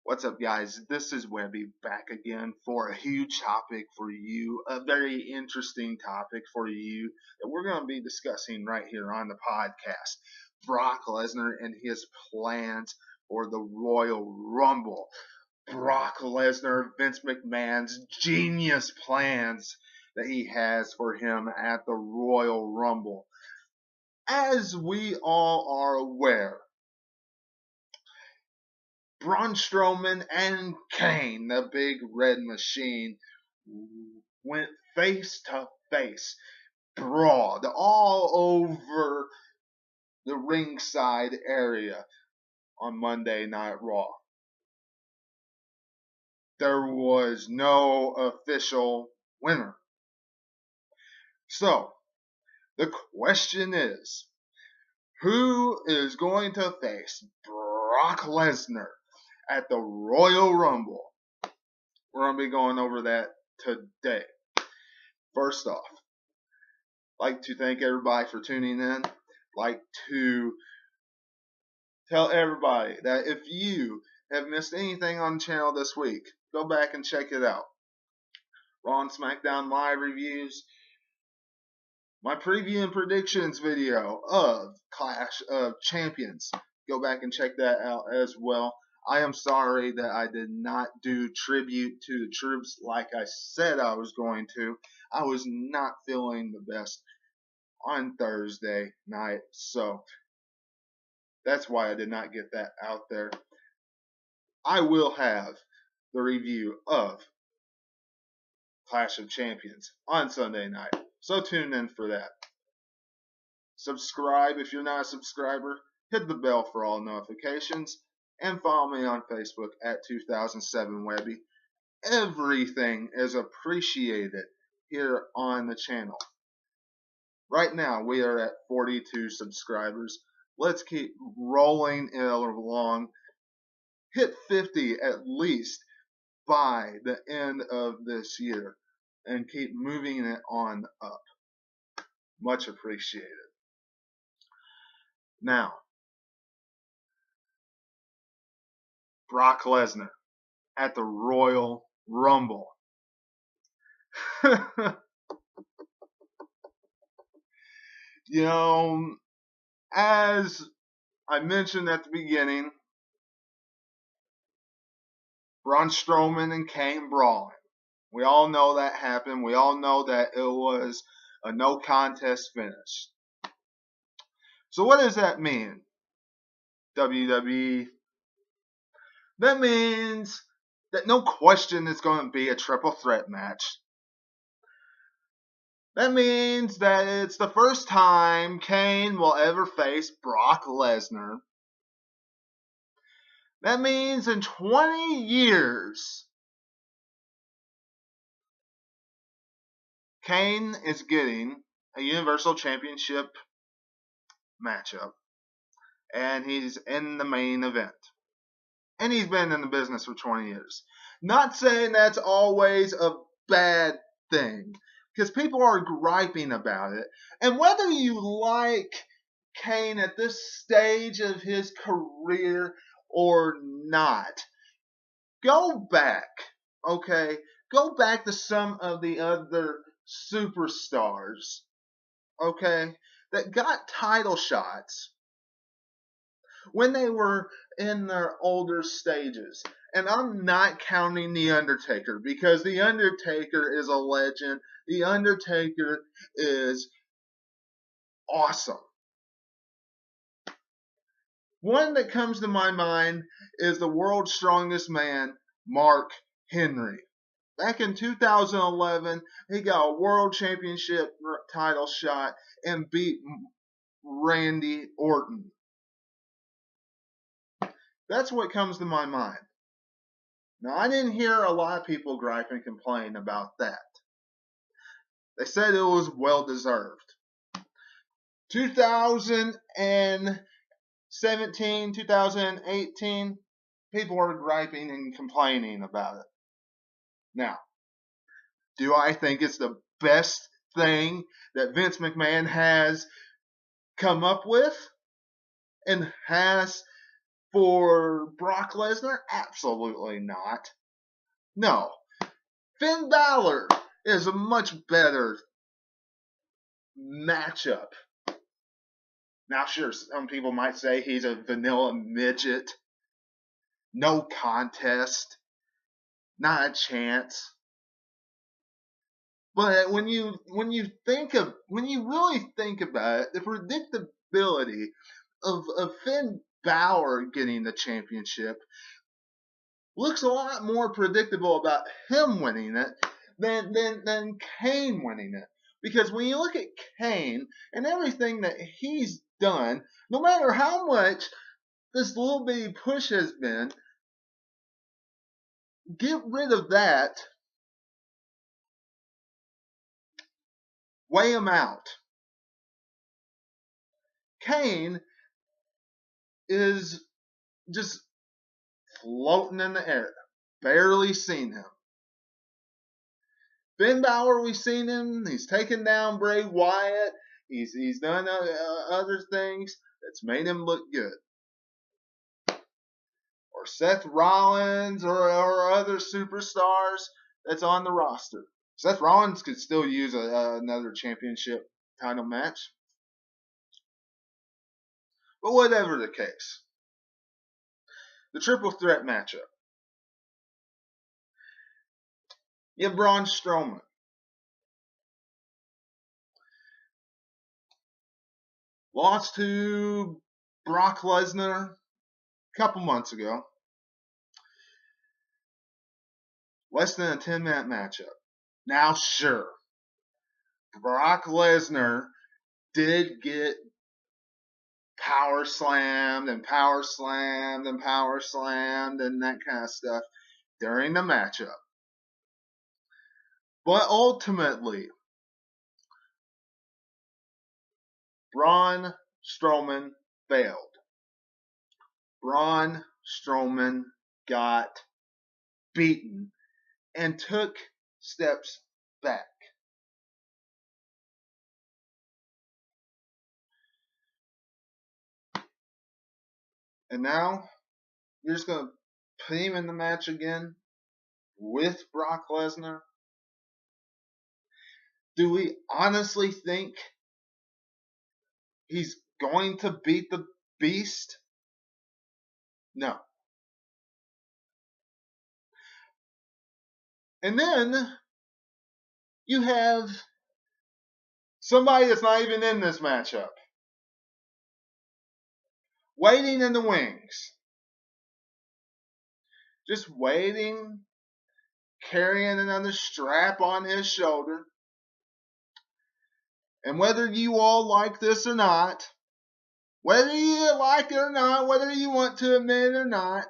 What's up, guys? This is Webby back again for a huge topic for you, a very interesting topic for you that we're going to be discussing right here on the podcast. Brock Lesnar and his plans for the Royal Rumble. Brock Lesnar, Vince McMahon's genius plans that he has for him at the Royal Rumble. As we all are aware, Braun Strowman and Kane, the big red machine, went face to face, brawled all over the ringside area on Monday Night Raw. There was no official winner. So, the question is, who is going to face Brock Lesnar at the Royal Rumble? We're going to be going over that today. First off, I'd like to thank everybody for tuning in. I'd like to tell everybody that if you have missed anything on the channel this week, go back and check it out. Raw and SmackDown live reviews, my preview and predictions video of Clash of Champions. Go back and check that out as well. I am sorry that I did not do tribute to the troops like I said I was going to. I was not feeling the best on Thursday night, so that's why I did not get that out there. I will have the review of Clash of Champions on Sunday night, so tune in for that. Subscribe if you're not a subscriber. Hit the bell for all notifications. And follow me on Facebook at 2007Webby. Everything is appreciated here on the channel. Right now, we are at 42 subscribers. Let's keep rolling it along. Hit 50 at least by the end of this year. And keep moving it on up. Much appreciated. Now, Brock Lesnar at the Royal Rumble. You know, as I mentioned at the beginning, Braun Strowman and Kane brawling. We all know that happened. We all know that it was a no contest finish. So what does that mean, WWE? That means that no question it's going to be a triple threat match. That means that it's the first time Kane will ever face Brock Lesnar. That means in 20 years, Kane is getting a Universal Championship matchup. And he's in the main event. And he's been in the business for 20 years. Not saying that's always a bad thing. Because people are griping about it. And whether you like Kane at this stage of his career or not, go back. Okay? Go back to some of the other superstars. Okay? That got title shots when they were in their older stages. And I'm not counting The Undertaker, because The Undertaker is a legend. The Undertaker is awesome. One that comes to my mind is the world's strongest man, Mark Henry. Back in 2011, he got a world championship title shot and beat Randy Orton. That's what comes to my mind. Now, I didn't hear a lot of people gripe and complain about that. They said it was well-deserved. 2017, 2018, people are griping and complaining about it. Now, do I think it's the best thing that Vince McMahon has come up with and has for Brock Lesnar? Absolutely not. No. Finn Balor is a much better matchup. Now, sure, some people might say he's a vanilla midget. No contest. Not a chance. But when you really think about it, the predictability of Finn Balor getting the championship looks a lot more predictable about him winning it than Kane winning it. Because when you look at Kane and everything that he's done, no matter how much this little bitty push has been, get rid of that, weigh him out. Kane is just floating in the air. Barely seen him. Finn Balor, we've seen him. He's taken down Bray Wyatt. He's done other things that's made him look good. Or Seth Rollins or other superstars that's on the roster. Seth Rollins could still use another championship title match. But whatever the case. The triple threat matchup. You have Braun Strowman. Lost to Brock Lesnar a couple months ago. Less than a 10-minute matchup. Now, sure, Brock Lesnar did get power slammed and power slammed and power slammed and that kind of stuff during the matchup. But ultimately, Braun Strowman failed. Braun Strowman got beaten and took steps back. And now, you're just going to put him in the match again with Brock Lesnar? Do we honestly think he's going to beat the Beast? No. And then you have somebody that's not even in this matchup, waiting in the wings. Just waiting, carrying another strap on his shoulder. And whether you all like this or not, whether you like it or not, whether you want to admit it or not,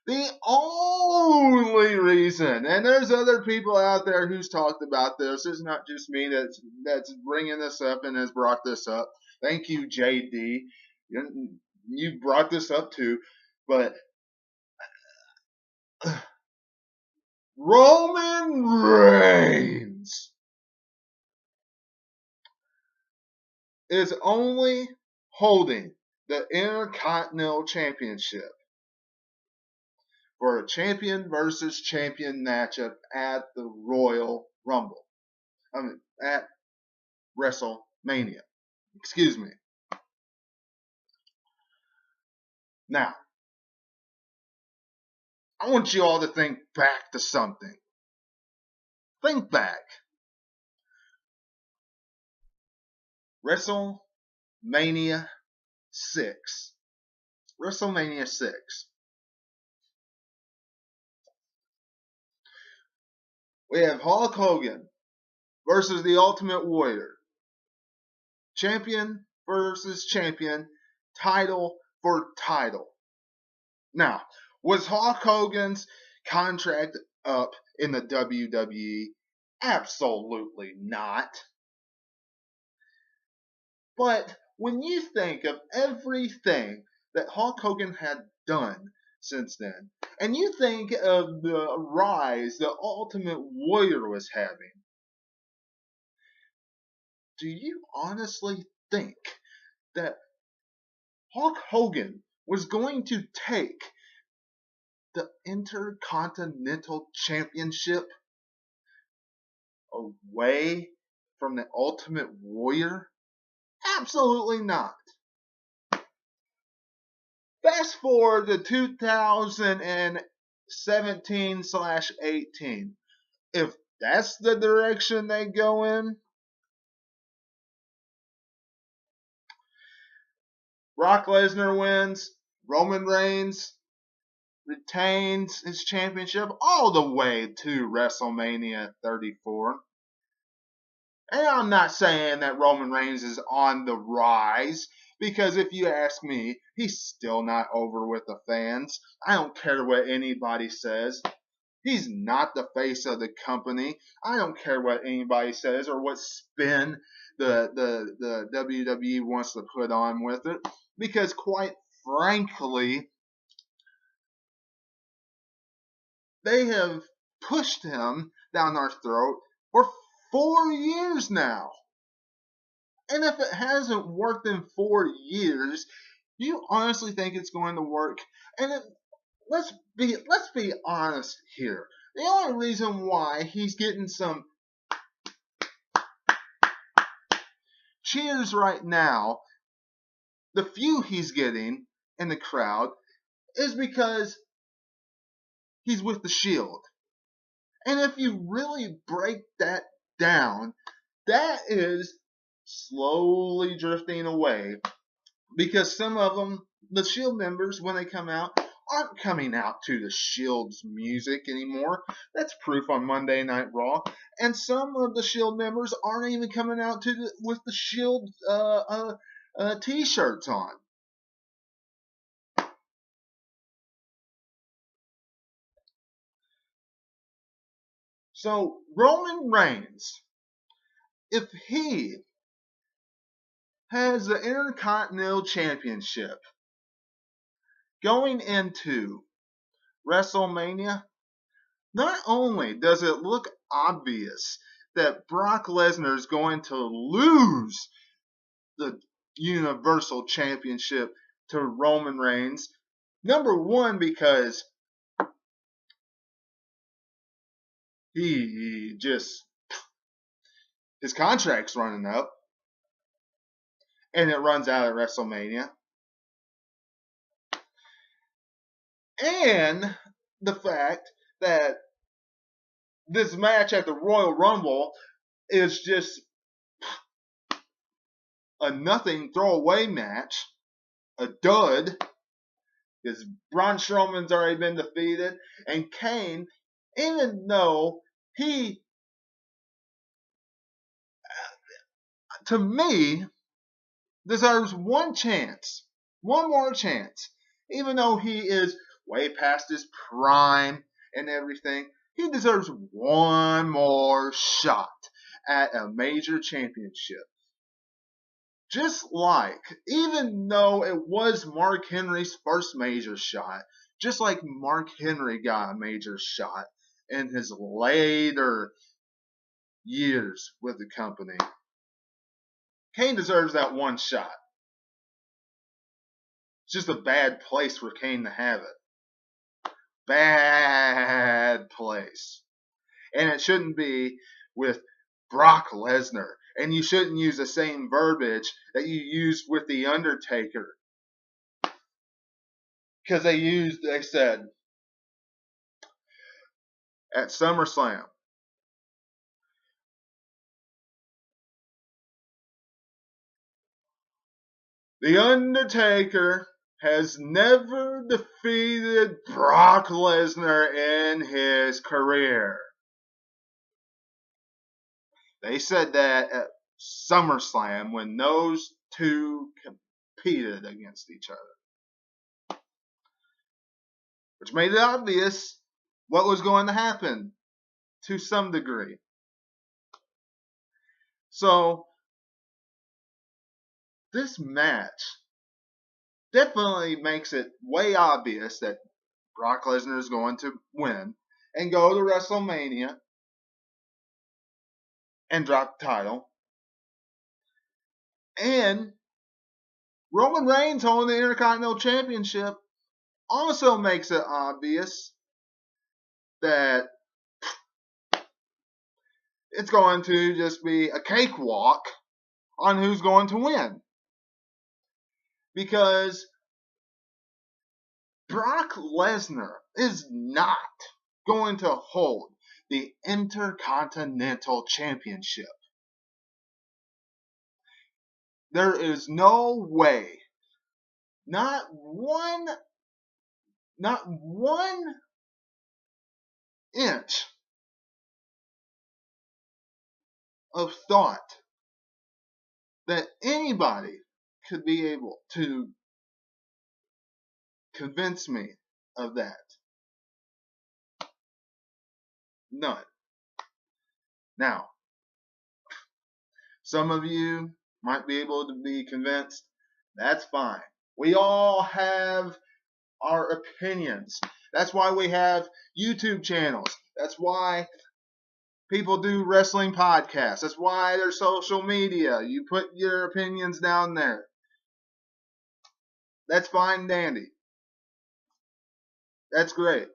the only reason, and there's other people out there who's talked about this, it's not just me that's bringing this up and has brought this up. Thank you, JD. You brought this up too, but Roman Reigns is only holding the Intercontinental Championship for a champion versus champion matchup at the Royal Rumble. At WrestleMania. Excuse me. Now, I want you all to think back to something. Think back. WrestleMania 6. WrestleMania 6. We have Hulk Hogan versus the Ultimate Warrior. Champion versus champion. Title for title. Now, was Hulk Hogan's contract up in the WWE? Absolutely not. But when you think of everything that Hulk Hogan had done since then, and you think of the rise the Ultimate Warrior was having, do you honestly think that Hulk Hogan was going to take the Intercontinental Championship away from the Ultimate Warrior? Absolutely not. Fast forward to 2017/18. If that's the direction they go in, Brock Lesnar wins, Roman Reigns retains his championship all the way to WrestleMania 34. And I'm not saying that Roman Reigns is on the rise, because if you ask me, he's still not over with the fans. I don't care what anybody says. He's not the face of the company. I don't care what anybody says or what spin the WWE wants to put on with it. Because quite frankly, they have pushed him down our throat for 4 years now. And if it hasn't worked in 4 years, you honestly think it's going to work? And let's be honest here. The only reason why he's getting some cheers right now, the few he's getting in the crowd, is because he's with the Shield. And if you really break that down, that is slowly drifting away, because some of them, the Shield members, when they come out, aren't coming out to the Shield's music anymore. That's proof on Monday Night Raw. And some of the Shield members aren't even coming out with the Shield t-shirts on. So Roman Reigns, if he has the Intercontinental Championship going into WrestleMania, not only does it look obvious that Brock Lesnar is going to lose the Universal Championship to Roman Reigns, number one, because his contract's running up, and it runs out at WrestleMania. And the fact that this match at the Royal Rumble is just a nothing throwaway match, a dud, because Braun Strowman's already been defeated, and Kane, even though he, to me, deserves one more chance, even though he is way past his prime and everything, he deserves one more shot at a major championship. Just like, even though it was Mark Henry's first major shot, just like Mark Henry got a major shot in his later years with the company, Kane deserves that one shot. It's just a bad place for Kane to have it. Bad place. And it shouldn't be with Brock Lesnar. And you shouldn't use the same verbiage that you used with The Undertaker. Because they said at SummerSlam, The Undertaker has never defeated Brock Lesnar in his career. They said that at SummerSlam when those two competed against each other. Which made it obvious what was going to happen to some degree. So, this match definitely makes it way obvious that Brock Lesnar is going to win and go to WrestleMania and drop the title. And Roman Reigns holding the Intercontinental Championship also makes it obvious that it's going to just be a cakewalk on who's going to win. Because Brock Lesnar is not going to hold the Intercontinental Championship. There is no way, not one inch of thought that anybody could be able to convince me of that. None. Now, some of you might be able to be convinced. That's fine. We all have our opinions. That's why we have YouTube channels. That's why people do wrestling podcasts. That's why there's social media. You put your opinions down there. That's fine and dandy. That's great.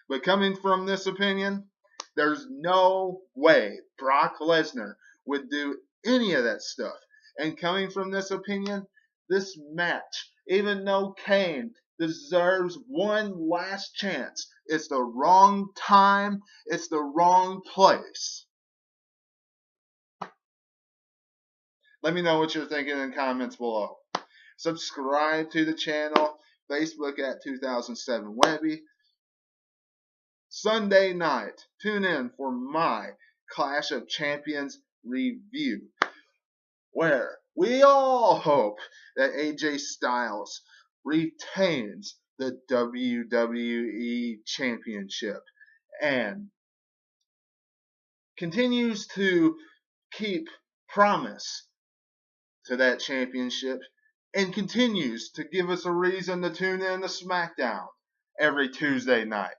But coming from this opinion, there's no way Brock Lesnar would do any of that stuff. And coming from this opinion, this match, even though Kane deserves one last chance, it's the wrong time, it's the wrong place. Let me know what you're thinking in the comments below. Subscribe to the channel, Facebook at 2007 Webby. Sunday night, tune in for my Clash of Champions review, where we all hope that AJ Styles retains the WWE Championship and continues to keep promise to that championship and continues to give us a reason to tune in to SmackDown every Tuesday night.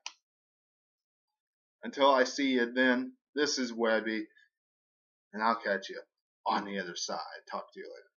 Until I see you then, this is Webby, and I'll catch you on the other side. Talk to you later.